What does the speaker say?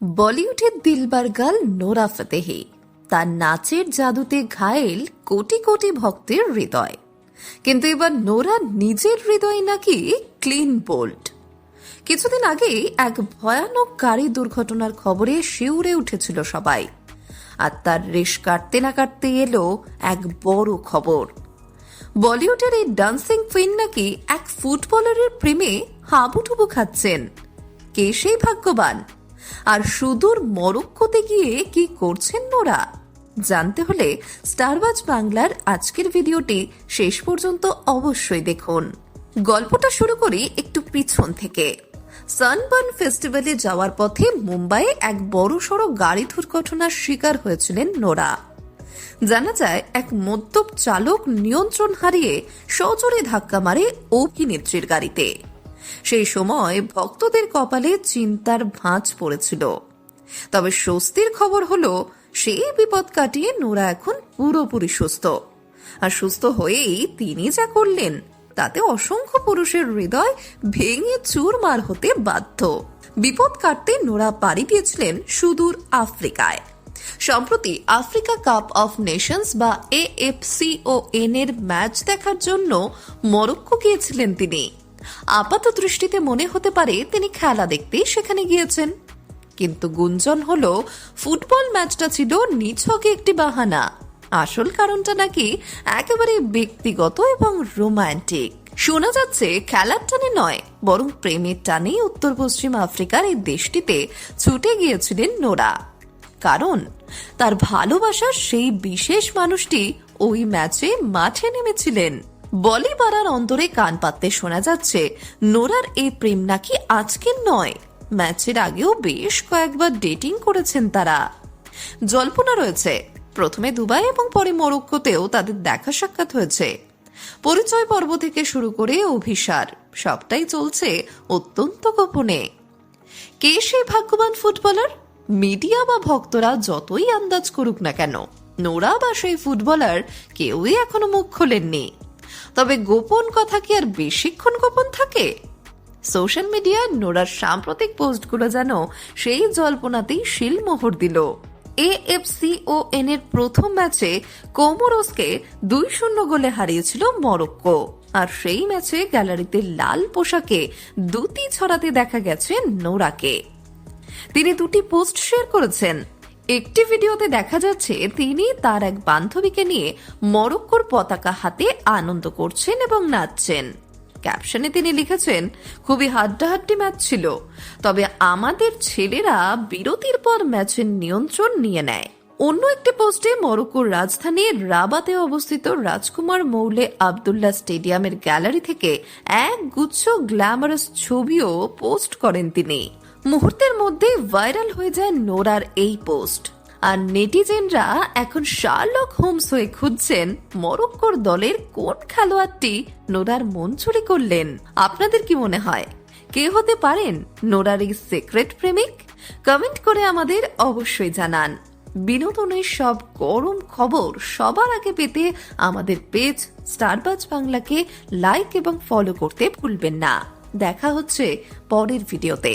বলিউডের দিলবার girl Nora Fatehi তার নাচের জাদুতে ঘায়েল কোটি কোটি ভক্তের হৃদয়। কিন্তু এবার নোরা নিজের হৃদয় নাকি ক্লিন বোল্ড। কিছুদিন আগেই এক ভয়ানক গাড়ি দুর্ঘটনার খবরে শিউরে উঠেছিল সবাই, আর তার রেশ কাটতে না কাটতে এলো এক বড় খবর। বলিউডের এই ডান্সিং কুইন নাকি এক ফুটবলারের প্রেমে হাবুডুবু খাচ্ছেন। কে সেই ভাগ্যবান? আর সুদূর মরক্কোতে গিয়ে কি করছেন নোরা? জানতে হলে স্টারবাজ বাংলার আজকের ভিডিওটি শেষ পর্যন্ত অবশ্যই দেখুন। গল্পটা শুরু করি একটু পিছন থেকে। সানবার্ন ফেস্টিভ্যালে যাওয়ার পথে মুম্বাইয়ে এক বড়সড় গাড়ি দুর্ঘটনার শিকার হয়েছিলেন নোরা। জানা যায়, এক মদ্যপ চালক নিয়ন্ত্রণ হারিয়ে সজোরে ধাক্কা মারে অভিনেত্রীর গাড়িতে। সেই সময় ভক্তদের কপালে চিন্তার ভাঁজ পড়েছিল। তবে স্বস্তির খবর হলো, সেই বিপদ কাটিয়ে নোরা এখন পুরোপুরি সুস্থ। আর সুস্থ হয়েই তিনি যা করলেন তাতে অসংখ্য পুরুষের হৃদয় ভেঙে চুরমার হতে বাধ্য। বিপদ কাটতে নোরা পাড়ি দিয়েছিলেন সুদূর আফ্রিকায়। সম্প্রতি আফ্রিকা কাপ অফ নেশনস বা AFCON এর ম্যাচ দেখার জন্য মরক্কো গিয়েছিলেন তিনি। আপাত দৃষ্টিতে মনে হতে পারে তিনি খেলা দেখতেই সেখানে গিয়েছেন, কিন্তু গুঞ্জন হলো ফুটবল ম্যাচটা ছিল নিছক একটি বাহানা। আসল কারণটা নাকি একেবারে ব্যক্তিগত এবং রোমান্টিক। শোনা যাচ্ছে খেলার টানে নয়, বরং প্রেমের টানেই উত্তর পশ্চিম আফ্রিকার এই দেশটিতে ছুটে গিয়েছিলেন নোরা। কারণ তার ভালোবাসার সেই বিশেষ মানুষটি ওই ম্যাচে মাঠে নেমেছিলেন। বলি পাড়ার অন্তরে কান পাততে শোনা যাচ্ছে, নোরার এই প্রেম নাকি আজকের নয়, ম্যাচের আগেও বেশ কয়েকবার ডেটিং করেছেন তারা। জল্পনা রয়েছে, প্রথমে দুবাই এবং পরে মরক্কোতেও তাদের দেখা সাক্ষাৎ হয়েছে। পরিচয় পর্ব থেকে শুরু করে অভিসার সবটাই চলছে অত্যন্ত গোপনে। কে সেই ভাগ্যবান ফুটবলার? মিডিয়া বা ভক্তরা যতই আন্দাজ করুক না কেন, নোরা বা সেই ফুটবলার কেউই এখনো মুখ খোলেননি। তবে গোপন কথা কি আর বেশিক্ষণ গোপন থাকে? সোশ্যাল মিডিয়ায় নোরার সাম্প্রতিক পোস্টগুলো যেন সেই জল্পনাতেই শিলমোহর দিল। AFCON এর প্রথম ম্যাচে কোমোরোসকে 2-0 গোলে হারিয়েছিল মরক্কো। আর সেই ম্যাচে গ্যালারিতে লাল পোশাকে দ্যুতি ছড়াতে দেখা গেছে নোরাকে। তিনি দুটি পোস্ট শেয়ার করেছেন। একটি ভিডিওতে দেখা যাচ্ছে তিনি তার এক বান্ধবীকে নিয়ে মরক্কোর পতাকা হাতে আনন্দ করছেন এবং নাচছেন। ক্যাপশনে তিনি লিখেছেন, খুবই হাড্ডাহাড্ডি ম্যাচ ছিল, তবে আমাদের ছেলেরা বিরতির পর ম্যাচের নিয়ন্ত্রণ নিয়ে নেয়। অন্য একটি পোস্টে মরক্কোর রাজধানী রাবাতে অবস্থিত রাজকুমার মৌলে আবদুল্লাহ স্টেডিয়ামের গ্যালারি থেকে এক গুচ্ছ গ্ল্যামারাস ছবিও পোস্ট করেন তিনি। মুহূর্তের মধ্যেই ভাইরাল হয়ে যায় নোরার এই পোস্ট। আর নেটিজেনরা এখন শার্লক হোমস হয়ে খুঁজছেন মরক্কোর দলের কোন খেলোয়াড়টি নোরার মন চুরি করলেন। আপনাদের কি মনে হয়, কে হতে পারেন নোরার এই সিক্রেট প্রেমিক? কমেন্ট করে আমাদের অবশ্যই জানান। বিনোদনের সব গরম খবর সবার আগে পেতে আমাদের পেজ স্টারবাজ বাংলাকে লাইক এবং ফলো করতে ভুলবেন না। দেখা হচ্ছে পরের ভিডিওতে।